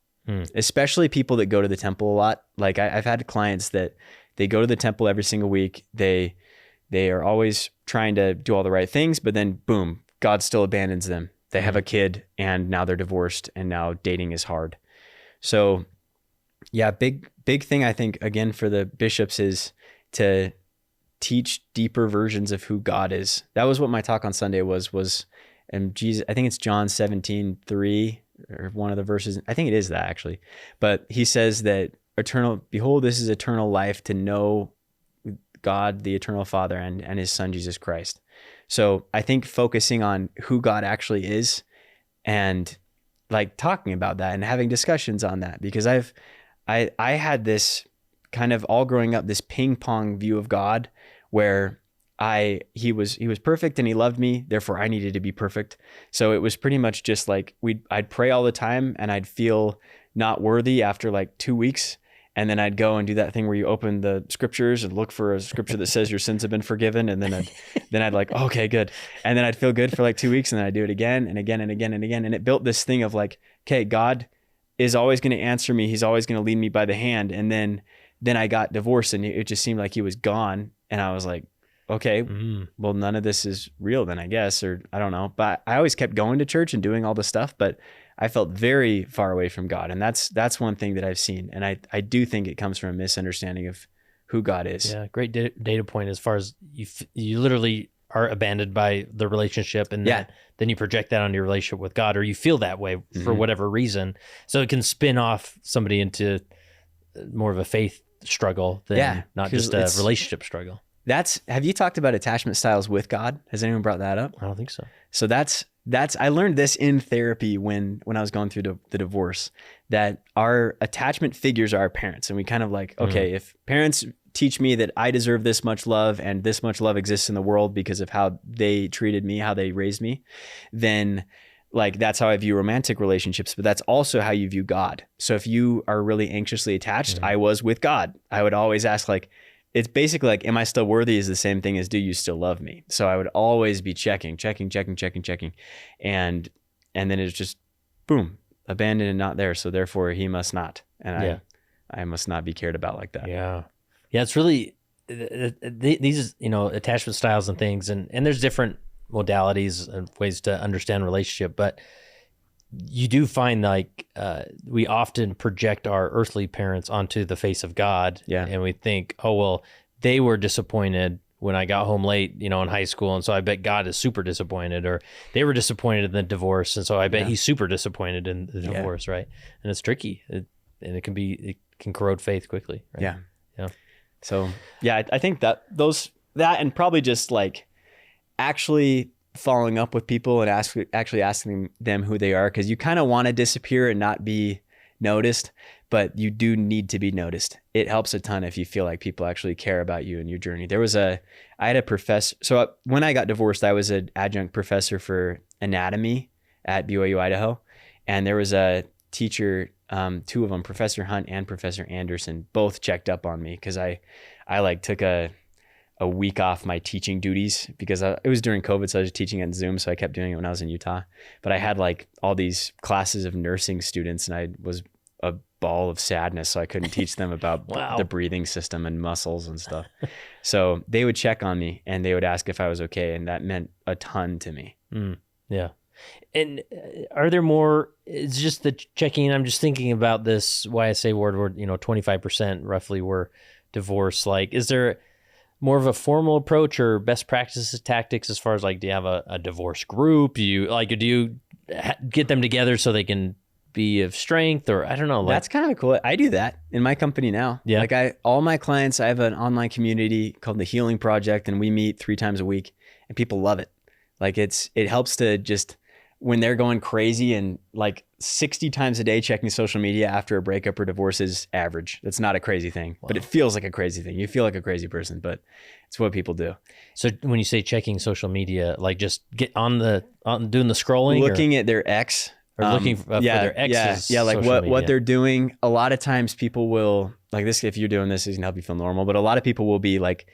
especially people that go to the temple a lot. Like I've had clients that they go to the temple every single week. They are always trying to do all the right things, but then boom, God still abandons them. They have a kid and now they're divorced and now dating is hard. So yeah, big thing I think again for the bishops is to teach deeper versions of who God is. That was what my talk on Sunday was, and Jesus, I think it's John 17:3 or one of the verses. I think it is that actually, but he says that behold, this is eternal life, to know God, the eternal Father, and his Son, Jesus Christ. So I think focusing on who God actually is and like talking about that and having discussions on that, because I had this kind of all growing up, this ping pong view of God where he was perfect and he loved me, therefore I needed to be perfect. So it was pretty much just like I'd pray all the time and I'd feel not worthy after like 2 weeks. And then I'd go and do that thing where you open the scriptures and look for a scripture that says your sins have been forgiven. And then I'd like, okay, good. And then I'd feel good for like 2 weeks and then I'd do it again and again and again and again. And it built this thing of like, okay, God is always going to answer me. He's always going to lead me by the hand. And then I got divorced and it just seemed like he was gone. And I was like, okay, well, none of this is real then, I guess, or I don't know. But I always kept going to church and doing all this stuff, but I felt very far away from God. And that's one thing that I've seen. And I do think it comes from a misunderstanding of who God is. Yeah, great data point as far as you literally are abandoned by the relationship, and then you project that on your relationship with God, or you feel that way for whatever reason. So it can spin off somebody into more of a faith struggle than not just a relationship struggle. Have you talked about attachment styles with God? Has anyone brought that up? I don't think so. So that's I learned this in therapy when I was going through the divorce, that our attachment figures are our parents. And we kind of like, okay, if parents teach me that I deserve this much love and this much love exists in the world because of how they treated me, how they raised me, then like that's how I view romantic relationships, but that's also how you view God. So if you are really anxiously attached, I was with God. I would always ask like, it's basically like, am I still worthy is the same thing as, do you still love me? So I would always be checking. And then it's just, boom, abandoned and not there. So therefore he must not. And I must not be cared about like that. Yeah. Yeah. It's really, these, attachment styles and things, and there's different modalities and ways to understand relationship, but you do find like we often project our earthly parents onto the face of God. Yeah. And we think, oh, well, they were disappointed when I got home late, in high school. And so I bet God is super disappointed, or they were disappointed in the divorce. And so I bet he's super disappointed in the divorce. Right. And it's tricky. And it can corrode faith quickly. Right? Yeah. Yeah. So yeah, I think that and probably just like actually following up with people and actually asking them who they are, because you kind of want to disappear and not be noticed, but you do need to be noticed. It helps a ton if you feel like people actually care about you and your journey. I had a professor. So when I got divorced, I was an adjunct professor for anatomy at BYU Idaho, and there was a teacher, two of them, Professor Hunt and Professor Anderson, both checked up on me because I like took a week off my teaching duties because it was during COVID. So I was teaching on Zoom. So I kept doing it when I was in Utah, but I had like all these classes of nursing students, and I was a ball of sadness. So I couldn't teach them about the breathing system and muscles and stuff. So they would check on me and they would ask if I was okay. And that meant a ton to me. Yeah. And are there more, it's just the checking. I'm just thinking about this YSA ward where, 25% roughly were divorced. Like, is there more of a formal approach or best practices tactics as far as like, do you have a divorce group? Do you get them together so they can be of strength, or I don't know. That's kind of cool. I do that in my company now. Yeah. Like all my clients, I have an online community called the Healing Project, and we meet 3 times a week, and people love it. Like it helps to just, when they're going crazy, and like 60 times a day checking social media after a breakup or divorce is average. That's not a crazy thing, but it feels like a crazy thing. You feel like a crazy person, but it's what people do. So when you say checking social media, like just get on doing the scrolling, looking at their ex, or looking for their ex's like what they're doing. A lot of times people will, like this, if you're doing this, it can help you feel normal, but a lot of people will be like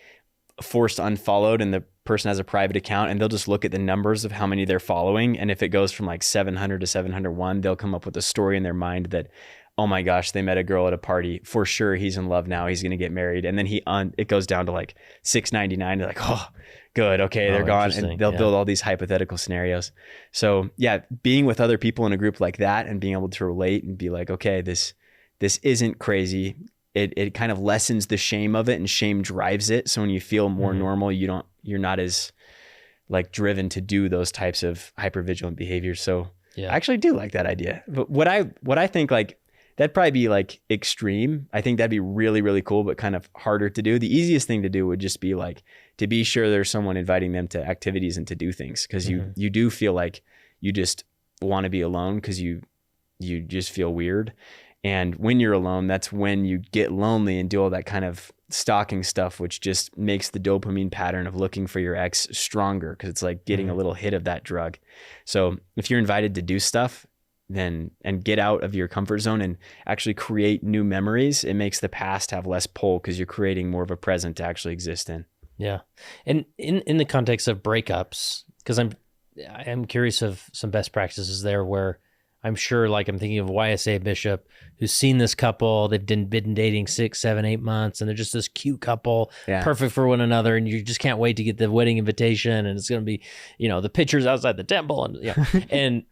forced unfollowed, and the person has a private account, and they'll just look at the numbers of how many they're following. And if it goes from like 700 to 701, they'll come up with a story in their mind that, oh my gosh, they met a girl at a party. For sure, he's in love now. He's going to get married. And then it goes down to like 699. They're like, oh, good. Okay, they're gone. And they'll build all these hypothetical scenarios. So yeah, being with other people in a group like that and being able to relate and be like, okay, this isn't crazy. It kind of lessens the shame of it, and shame drives it. So when you feel more normal, you're not as like driven to do those types of hypervigilant behaviors. So I actually do like that idea. But what I think, like, that'd probably be like extreme. I think that'd be really, really cool, but kind of harder to do. The easiest thing to do would just be like to be sure there's someone inviting them to activities and to do things. Cause you do feel like you just want to be alone because you just feel weird. And when you're alone, that's when you get lonely and do all that kind of stalking stuff, which just makes the dopamine pattern of looking for your ex stronger, because it's like getting a little hit of that drug. So if you're invited to do stuff, and get out of your comfort zone and actually create new memories, it makes the past have less pull because you're creating more of a present to actually exist in. Yeah. And in the context of breakups, because I'm curious of some best practices there where I'm sure, like, I'm thinking of YSA bishop who's seen this couple, they've been dating 6, 7, 8 months, and they're just this cute couple, perfect for one another, and you just can't wait to get the wedding invitation, and it's going to be, the pictures outside the temple, and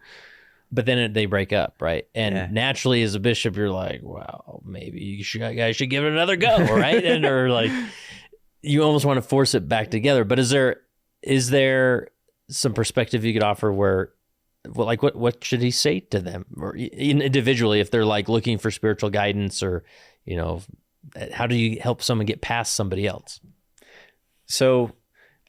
but then they break up, right? And naturally, as a bishop, you're like, wow, maybe you guys should give it another go, right? Or like, you almost want to force it back together. But is there some perspective you could offer where, well, like what should he say to them, or individually, if they're like looking for spiritual guidance, or how do you help someone get past somebody else? So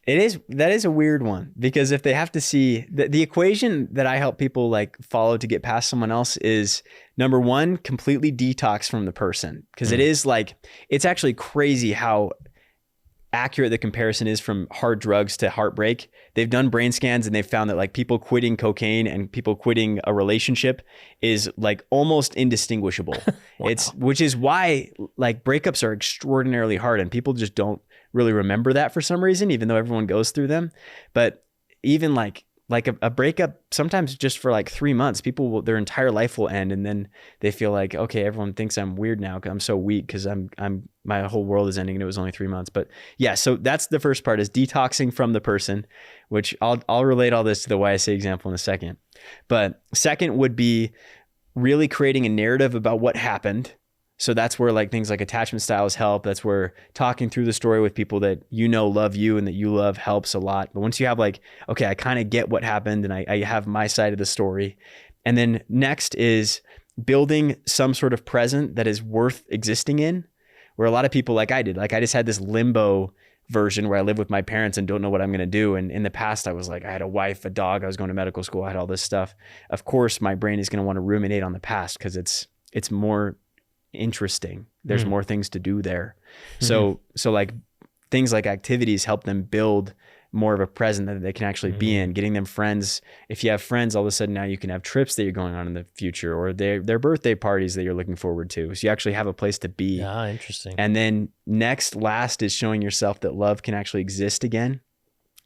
that is a weird one, because if they have to see the equation that I help people like follow to get past someone else is, number one, completely detox from the person. Because it is like, it's actually crazy how accurate the comparison is from hard drugs to heartbreak. They've done brain scans and they've found that like people quitting cocaine and people quitting a relationship is like almost indistinguishable. Wow. Which is why like breakups are extraordinarily hard and people just don't really remember that for some reason, even though everyone goes through them. But even like a breakup, sometimes just for like 3 months, their entire life will end. And then they feel like, okay, everyone thinks I'm weird now because I'm so weak because my whole world is ending and it was only 3 months. But yeah, so that's the first part, is detoxing from the person, which I'll relate all this to the YSA example in a second. But second would be really creating a narrative about what happened. So that's where like things like attachment styles help. That's where talking through the story with people that you know love you and that you love helps a lot. But once you have like, okay, I kind of get what happened and I have my side of the story. And then next is building some sort of present that is worth existing in, where a lot of people, like I did, like I just had this limbo version where I live with my parents and don't know what I'm going to do. And in the past, I was like, I had a wife, a dog, I was going to medical school, I had all this stuff. Of course, my brain is going to want to ruminate on the past because it's more interesting. There's more things to do there. So like things like activities help them build more of a present that they can actually be in, getting them friends. If you have friends, all of a sudden now you can have trips that you're going on in the future, or their birthday parties that you're looking forward to. So you actually have a place to be. Ah, interesting. And then last is showing yourself that love can actually exist again.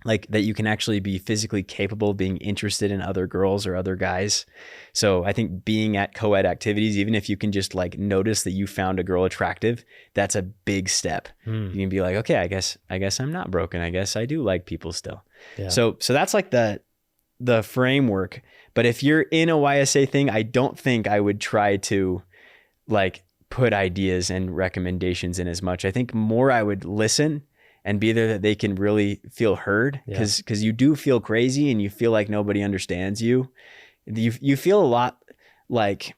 Like that you can actually be physically capable of being interested in other girls or other guys. So I think being at co-ed activities, even if you can just like notice that you found a girl attractive, that's a big step. You can be like, okay, I guess I'm not broken. I guess I do like people still. Yeah. So that's like the framework. But if you're in a YSA thing, I don't think I would try to like put ideas and recommendations in as much. I think more I would listen and be there that they can really feel heard, because you do feel crazy and you feel like nobody understands you. You feel a lot like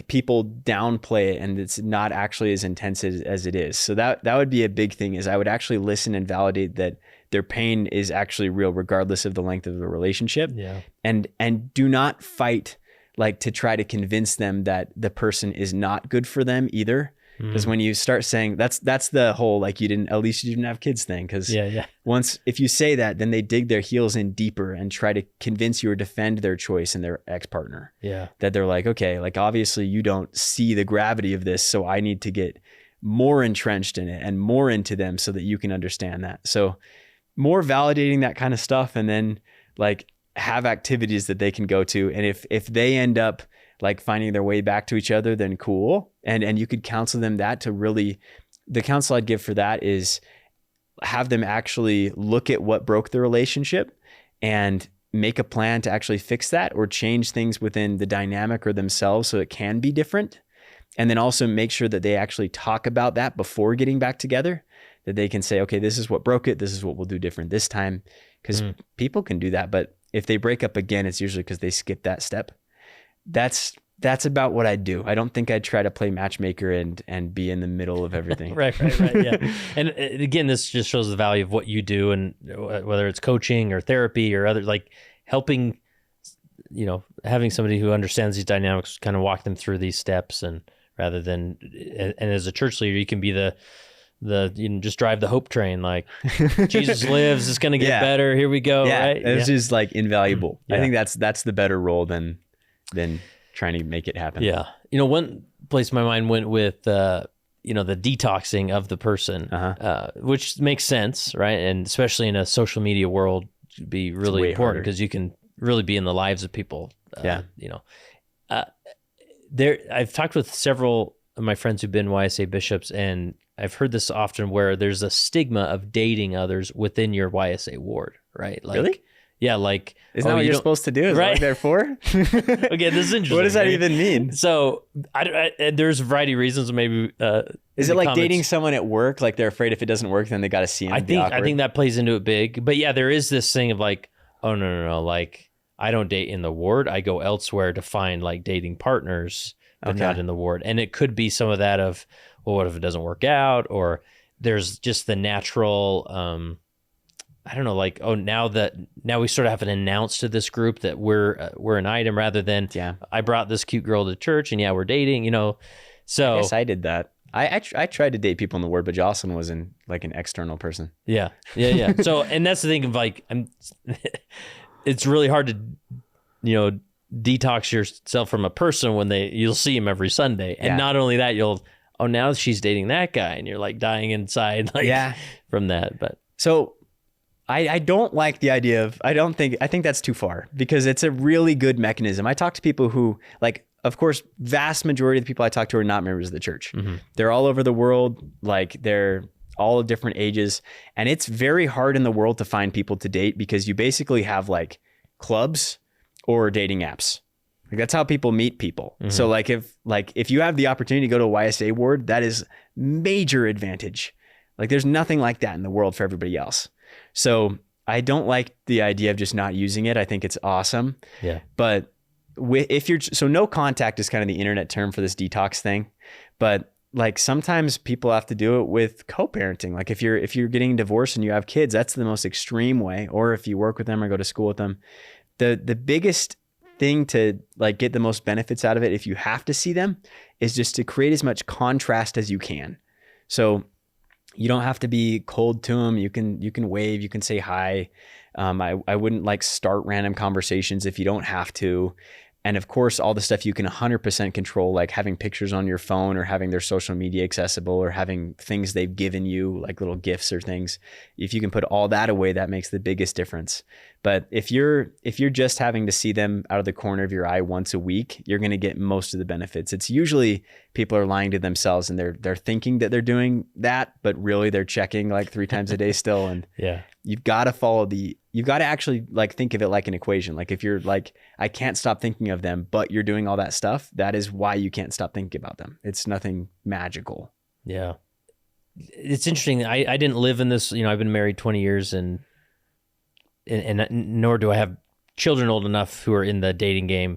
people downplay it and it's not actually as intense as it is. So that would be a big thing, is I would actually listen and validate that their pain is actually real regardless of the length of the relationship. Yeah. And do not fight like to try to convince them that the person is not good for them either. Because when you start saying that's the whole like at least you didn't have kids thing. Because once if you say that, then they dig their heels in deeper and try to convince you or defend their choice and their ex-partner. Yeah, that they're like, okay, like obviously you don't see the gravity of this, so I need to get more entrenched in it and more into them so that you can understand that. So more validating that kind of stuff, and then like have activities that they can go to, and if they end up like finding their way back to each other, then cool. And you could counsel them that to really, the counsel I'd give for that is have them actually look at what broke the relationship and make a plan to actually fix that or change things within the dynamic or themselves so it can be different. And then also make sure that they actually talk about that before getting back together, that they can say, okay, this is what broke it. This is what we'll do different this time. Because people can do that. But if they break up again, it's usually because they skipped that step. That's about what I'd do. I don't think I'd try to play matchmaker and be in the middle of everything. Right. Yeah. And again, this just shows the value of what you do, and whether it's coaching or therapy or other, like helping, having somebody who understands these dynamics, kind of walk them through these steps, and rather than, and as a church leader, you can be the just drive the hope train, like Jesus lives, it's going to get better. Here we go. Yeah. Right. It's just like invaluable. I think that's the better role than trying to make it happen. Yeah. One place my mind went with, the detoxing of the person, which makes sense, right? And especially in a social media world, it'd be really important because you can really be in the lives of people. I've talked with several of my friends who've been YSA bishops, and I've heard this often where there's a stigma of dating others within your YSA ward, right? Like, really? Yeah, like... Isn't that what you're supposed to do? Is that what they're for? Okay, this is interesting. What does that even mean? So, there's a variety of reasons. Maybe is it like dating someone at work? Like they're afraid if it doesn't work, then they got to see him. I think that plays into it big. But yeah, there is this thing of like, oh no, like I don't date in the ward. I go elsewhere to find like dating partners, but not in the ward. And it could be some of that of, well, what if it doesn't work out? Or there's just the natural. I don't know, like, oh, now we sort of have an announce to this group that we're an item, rather than I brought this cute girl to church and we're dating, So I guess I did that. I tried to date people in the Word, but Jocelyn was an external person. Yeah. So, and that's the thing of like, it's really hard to, detox yourself from a person when you'll see him every Sunday. And not only that, now she's dating that guy, and you're like dying inside from that. But so I don't like the idea of, I think that's too far, because it's a really good mechanism. I talk to people who, like, of course, vast majority of the people I talk to are not members of the church. Mm-hmm. They're all over the world. Like, they're all different ages. And it's very hard in the world to find people to date, because you basically have like clubs or dating apps. Like, that's how people meet people. Mm-hmm. So if you have the opportunity to go to a YSA ward, that is major advantage. Like, there's nothing like that in the world for everybody else. So I don't like the idea of just not using it. I think it's awesome. Yeah. But no contact is kind of the internet term for this detox thing. But like, sometimes people have to do it with co-parenting. Like, if you're getting divorced and you have kids, that's the most extreme way. Or if you work with them or go to school with them, the biggest thing to like get the most benefits out of it, if you have to see them, is just to create as much contrast as you can. So you don't have to be cold to them. You can wave, you can say hi. I wouldn't like start random conversations if you don't have to. And of course, all the stuff you can 100% control, like having pictures on your phone, or having their social media accessible, or having things they've given you, like little gifts or things. If you can put all that away, that makes the biggest difference. But if you're just having to see them out of the corner of your eye once a week, you're going to get most of the benefits. It's usually people are lying to themselves, and they're thinking that they're doing that, but really they're checking like 3 times a day still. And you've got to you've got to actually like think of it like an equation. Like, if you're like, I can't stop thinking of them, but you're doing all that stuff, that is why you can't stop thinking about them. It's nothing magical. Yeah. It's interesting. I didn't live in this, I've been married 20 years and nor do I have children old enough who are in the dating game.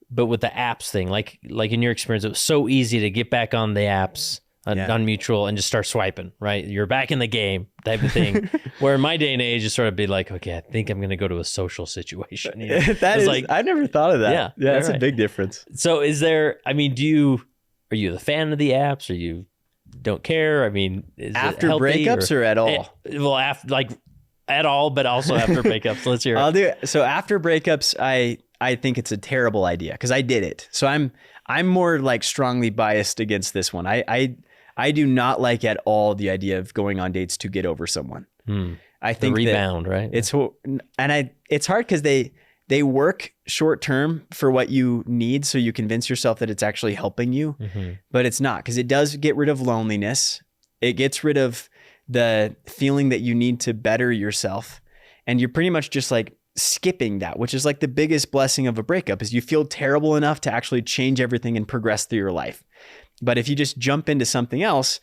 But with the apps thing, like in your experience, it was so easy to get back on the apps on Mutual and just start swiping, right? You're back in the game type of thing. Where in my day and age, it's sort of be like, okay, I think I'm going to go to a social situation. That is like, I never thought of that. Yeah, that's a big difference. So are you the fan of the apps, or you don't care? I mean, is after it healthy, breakups or at all? After, like, at all, but also after breakups. Let's hear it. I'll do it. So after breakups, I think it's a terrible idea, because I did it. So I'm more like strongly biased against this one. I do not like at all the idea of going on dates to get over someone. I think the rebound, right? It's hard because they work short term for what you need, so you convince yourself that it's actually helping you, but it's not, because it does get rid of loneliness. It gets rid of the feeling that you need to better yourself, and you're pretty much just like skipping that, which is like the biggest blessing of a breakup, is you feel terrible enough to actually change everything and progress through your life. But if you just jump into something else,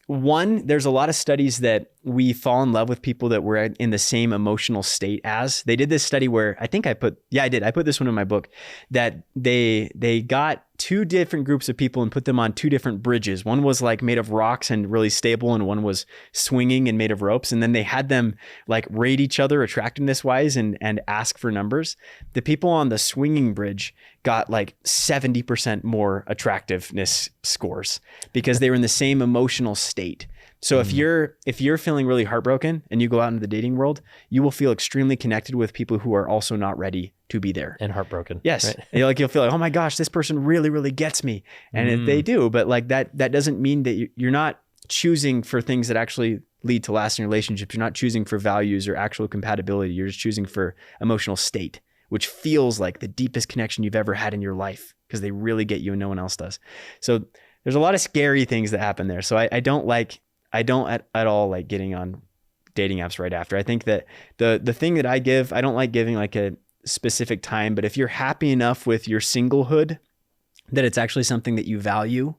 there's a lot of studies that we fall in love with people that we're in the same emotional state as. They did this study where I put this one in my book, that they got 2 different groups of people and put them on 2 different bridges. One was like made of rocks and really stable, and one was swinging and made of ropes. And then they had them like rate each other attractiveness wise and ask for numbers. The people on the swinging bridge got like 70% more attractiveness scores, because they were in the same emotional state. So if you're feeling really heartbroken and you go out into the dating world, you will feel extremely connected with people who are also not ready to be there and heartbroken. Yes, right? You'll feel like, oh my gosh, this person really, really gets me, and they do. But like that doesn't mean that you're not choosing for things that actually lead to lasting relationships. You're not choosing for values or actual compatibility. You're just choosing for emotional state, which feels like the deepest connection you've ever had in your life, because they really get you and no one else does. So there's a lot of scary things that happen there. So I don't at all like getting on dating apps right after. I think that the thing that I don't like giving like a specific time, but if you're happy enough with your singlehood, that it's actually something that you value,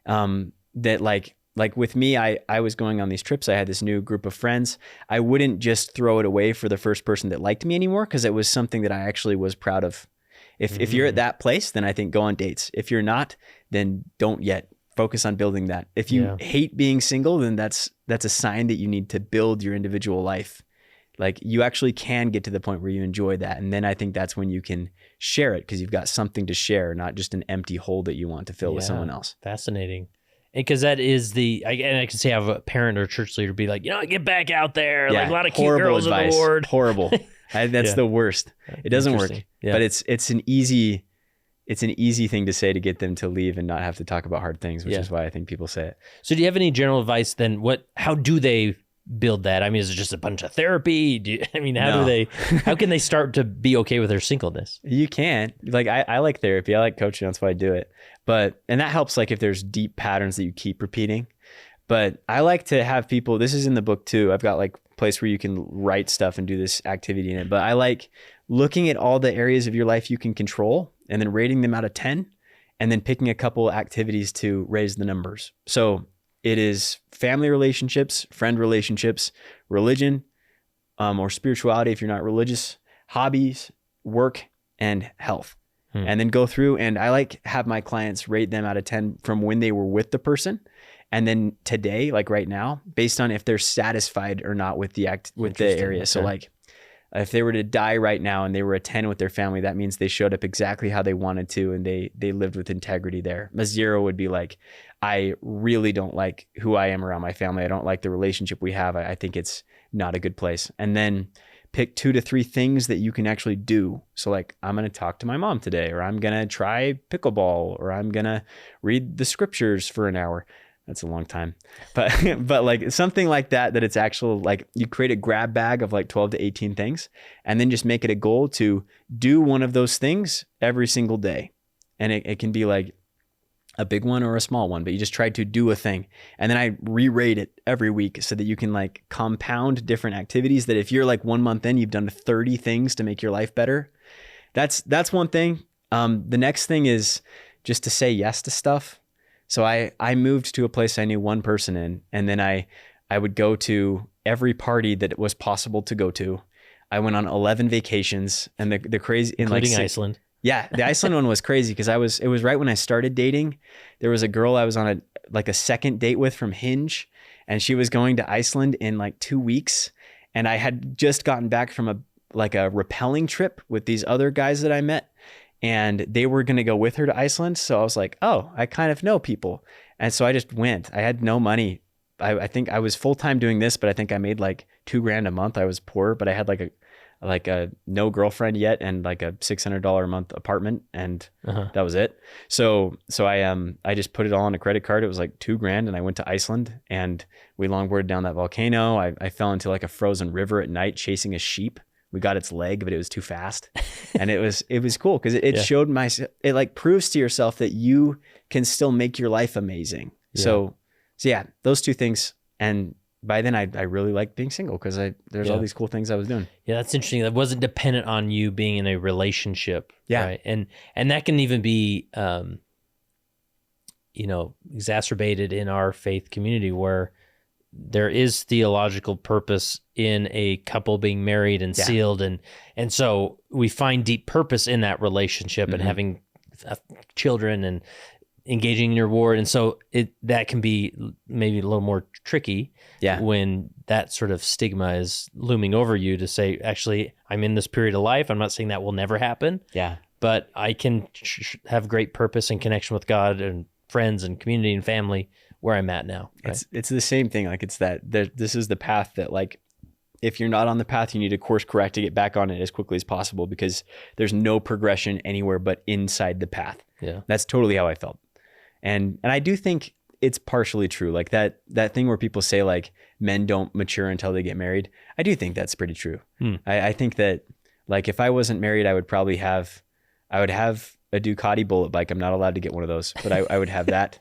that like with me, I was going on these trips. I had this new group of friends. I wouldn't just throw it away for the first person that liked me anymore, because it was something that I actually was proud of. If you're at that place, then I think go on dates. If you're not, then don't yet. Focus on building that. If you hate being single, then that's a sign that you need to build your individual life. Like, you actually can get to the point where you enjoy that. And then I think that's when you can share it, because you've got something to share, not just an empty hole that you want to fill with someone else. Fascinating. Because that is and I can say I have a parent or church leader be like, get back out there. Yeah, Like a lot of cute horrible girls advice. in the Lord. Horrible. That's the worst. It doesn't work. Yeah. But it's an easy thing to say to get them to leave and not have to talk about hard things, which is why I think people say it. So do you have any general advice then? How do they build that? I mean, is it just a bunch of therapy? How can they start to be okay with their singleness? You can. Like, I like therapy. I like coaching. That's why I do it. And that helps, like, if there's deep patterns that you keep repeating. But I like to have people, this is in the book too. I've got like a place where you can write stuff and do this activity in it. But I like looking at all the areas of your life you can control and then rating them out of 10 and then picking a couple activities to raise the numbers. So it is family relationships, friend relationships, religion, or spirituality if you're not religious, hobbies, work, and health. And then go through, and I like have my clients rate them out of 10 from when they were with the person. And then today, like right now, based on if they're satisfied or not with the area. Okay. So like if they were to die right now and they were a 10 with their family, that means they showed up exactly how they wanted to and they lived with integrity there. A 0 would be like, I really don't like who I am around my family. I don't like the relationship we have. I think it's not a good place. And then pick 2 to 3 things that you can actually do. So like, I'm going to talk to my mom today, or I'm going to try pickleball, or I'm going to read the scriptures for an hour. That's a long time, but like something like that it's actual, like you create a grab bag of like 12 to 18 things and then just make it a goal to do one of those things every single day. And it can be like a big one or a small one, but you just try to do a thing. And then I re-rate it every week so that you can like compound different activities that if you're like 1 month in, you've done 30 things to make your life better. That's one thing. The next thing is just to say yes to stuff. So I moved to a place I knew one person in, and then I would go to every party that it was possible to go to. I went on 11 vacations, and the crazy, including Iceland. Yeah, the Iceland one was crazy because it was right when I started dating. There was a girl I was on a second date with from Hinge, and she was going to Iceland in like 2 weeks, and I had just gotten back from a rappelling trip with these other guys that I met. And they were going to go with her to Iceland. So I was like, oh, I kind of know people. And so I just went. I had no money. I think I was full-time doing this, but I think I made like $2,000 a month. I was poor, but I had like a no girlfriend yet and like a $600 a month apartment. And that was it. So I just put it all on a credit card. It was like $2,000. And I went to Iceland and we longboarded down that volcano. I fell into like a frozen river at night chasing a sheep. We got its leg, but it was too fast. And it was cool because it showed it like proves to yourself that you can still make your life amazing. Yeah. So yeah, those 2 things. And by then I really liked being single because there's all these cool things I was doing. Yeah, that's interesting. That wasn't dependent on you being in a relationship. Yeah. Right? And that can even be, exacerbated in our faith community where there is theological purpose in a couple being married and sealed. And so we find deep purpose in that relationship and having children and engaging in your ward. And so that can be maybe a little more tricky when that sort of stigma is looming over you to say, actually, I'm in this period of life. I'm not saying that will never happen. Yeah. But I can have great purpose and connection with God and friends and community and family where I'm at now. Right? It's the same thing. Like it's that this is the path that like, if you're not on the path, you need to course correct to get back on it as quickly as possible because there's no progression anywhere but inside the path. Yeah. That's totally how I felt. And I do think it's partially true. Like that thing where people say like men don't mature until they get married. I do think that's pretty true. I think that like if I wasn't married, I would have a Ducati bullet bike. I'm not allowed to get one of those, but I would have that.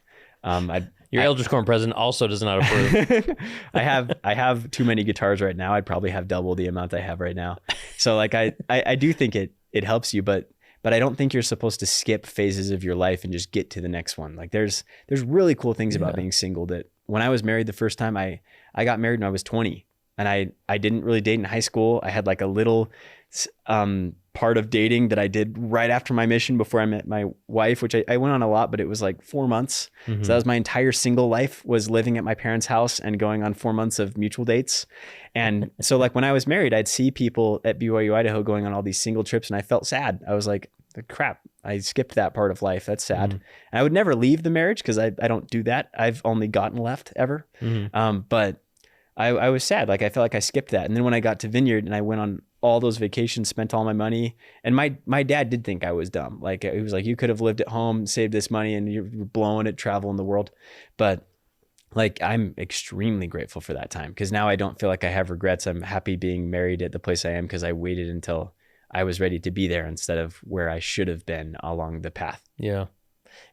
Your Elders Quorum president also does not approve. I have too many guitars right now. I'd probably have double the amount I have right now. So like I do think it helps you, but I don't think you're supposed to skip phases of your life and just get to the next one. Like there's really cool things about being single that when I was married the first time, I got married when I was 20 and I didn't really date in high school. I had like a little part of dating that I did right after my mission before I met my wife, which I went on a lot, but it was like 4 months. So that was my entire single life, was living at my parents' house and going on 4 months of mutual dates. And so like when I was married, I'd see people at BYU Idaho going on all these single trips and I felt sad. I was like, like, crap, I skipped that part of life. That's sad. And I would never leave the marriage because I don't do that. I've only gotten left ever. But I was sad. Like I felt like I skipped that. And then when I got to Vineyard and I went on all those vacations, spent all my money, and my dad did think I was dumb. Like he was like, you could have lived at home, saved this money, and you're blowing it traveling the world. But like, I'm extremely grateful for that time because now I don't feel like I have regrets. I'm happy being married at the place I am because I waited until I was ready to be there instead of where I should have been along the path. Yeah.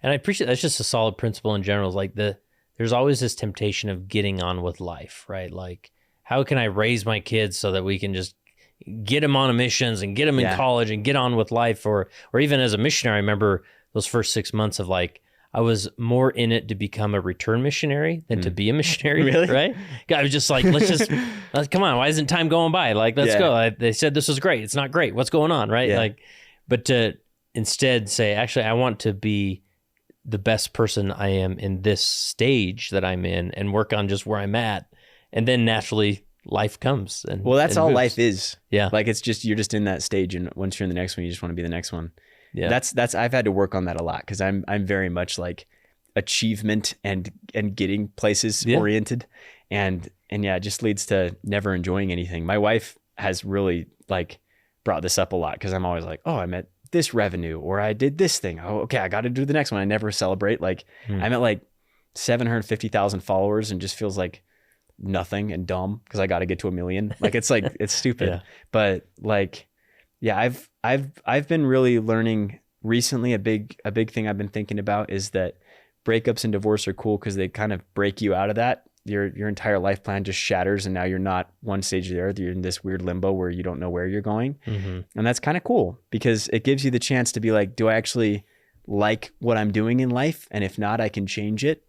And I appreciate that's just a solid principle in general. Is like there's always this temptation of getting on with life, right? Like, how can I raise my kids so that we can just get them on missions and get them in college and get on with life? Or even as a missionary, I remember those first 6 months of like, I was more in it to become a return missionary than to be a missionary. Really? Right? I was just like, come on, why isn't time going by? Like, let's go. They said this was great. It's not great. What's going on? Right? Like, but to instead say, actually, I want to be the best person I am in this stage that I'm in and work on just where I'm at. And then naturally life comes. And well, that's and all moves. life is. Yeah. Like it's just, you're just in that stage. And once you're in the next one, you just want to be the next one. Yeah. That's, I've had to work on that a lot because I'm very much like achievement and getting places oriented. And yeah, it just leads to never enjoying anything. My wife has really like brought this up a lot because I'm always like, oh, I'm at this revenue or I did this thing. Oh, okay, I got to do the next one. I never celebrate. Like I'm at like 750,000 followers and just feels like nothing and dumb because I got to get to 1 million. Like it's like, it's stupid. But like, yeah, I've been really learning recently. A big thing I've been thinking about is that breakups and divorce are cool because they kind of break you out of that. Your entire life plan just shatters and now you're not one stage there. You're in this weird limbo where you don't know where you're going. And that's kind of cool because it gives you the chance to be like, do I actually like what I'm doing in life? And if not, I can change it.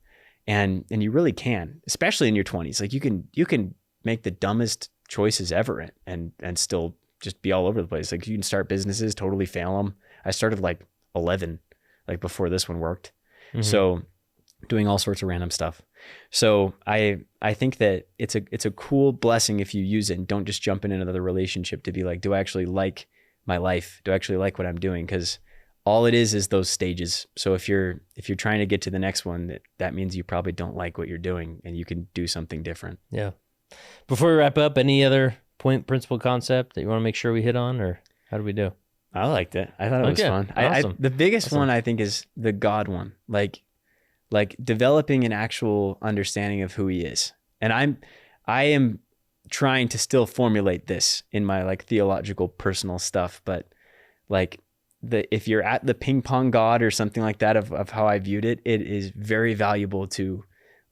And you really can, especially in your 20s. Like you can make the dumbest choices ever and still just be all over the place. Like you can start businesses, totally fail them. I started like 11, like before this one worked. So doing all sorts of random stuff. So I think that it's a cool blessing if you use it and don't just jump in another relationship to be like, do I actually like my life? Do I actually like what I'm doing? Because all it is those stages. So if you're trying to get to the next one, that means you probably don't like what you're doing and you can do something different. Yeah. Before we wrap up, any other point, principle, concept that you want to make sure we hit on, or how do we do? I liked it. I thought it was fun. Awesome. The biggest one I think is the God one, like developing an actual understanding of who he is. And I am trying to still formulate this in my like theological personal stuff, but like if you're at the ping pong God or something like that of how I viewed it, it is very valuable to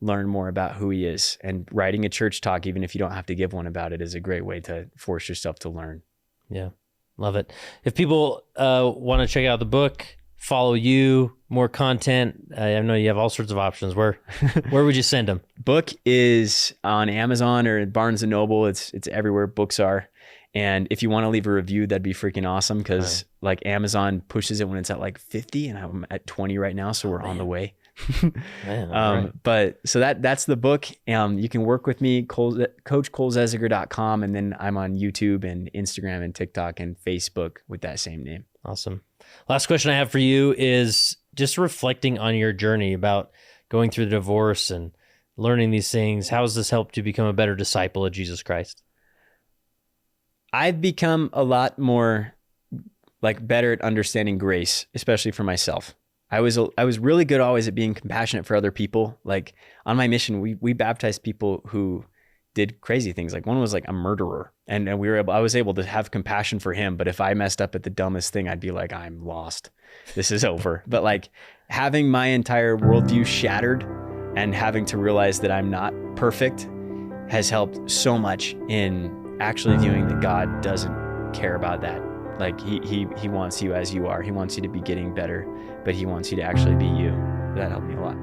learn more about who he is, and writing a church talk, even if you don't have to give one about it, is a great way to force yourself to learn. Yeah. Love it. If people want to check out the book, follow you, more content, I know you have all sorts of options. Where would you send them? Book is on Amazon or Barnes & Noble. It's everywhere books are. And if you want to leave a review, that'd be freaking awesome because like Amazon pushes it when it's at like 50 and I'm at 20 right now. So we're on the way. But so that's the book. You can work with me, coachcolezesiger.com. And then I'm on YouTube and Instagram and TikTok and Facebook with that same name. Awesome. Last question I have for you is just reflecting on your journey about going through the divorce and learning these things. How has this helped you become a better disciple of Jesus Christ? I've become a lot more like better at understanding grace, especially for myself. I was really good always at being compassionate for other people. Like on my mission, we baptized people who did crazy things. Like one was like a murderer, and I was able to have compassion for him. But if I messed up at the dumbest thing, I'd be like, I'm lost. This is over. But like having my entire worldview shattered and having to realize that I'm not perfect has helped so much in actually viewing that God doesn't care about that. Like he wants you as you are. He wants you to be getting better, but he wants you to actually be you. That helped me a lot.